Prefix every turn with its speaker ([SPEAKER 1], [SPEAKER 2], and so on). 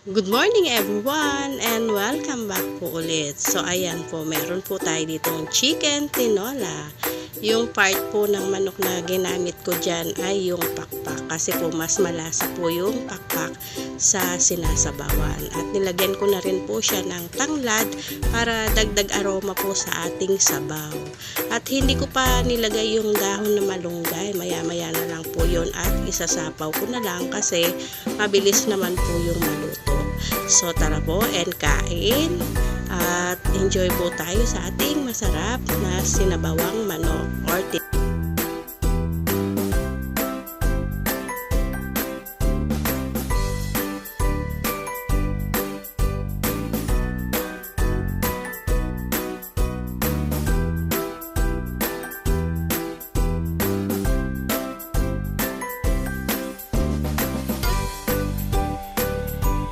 [SPEAKER 1] Good morning everyone and welcome back po ulit. So ayan po, meron po tayo ditong chicken tinola. Yung part po ng manok na ginamit ko dyan ay yung pakpak. Kasi po mas malasa po yung pakpak sa sinasabawan. At nilagyan ko na rin po siya ng tanglad para dagdag aroma po sa ating sabaw. At hindi ko pa nilagay yung dahon na malunggay. Maya-maya na lang po yun at isasapaw ko na lang kasi mabilis naman po yung maluto. So tara po and kain at enjoy po tayo sa ating masarap na sinabawang manok or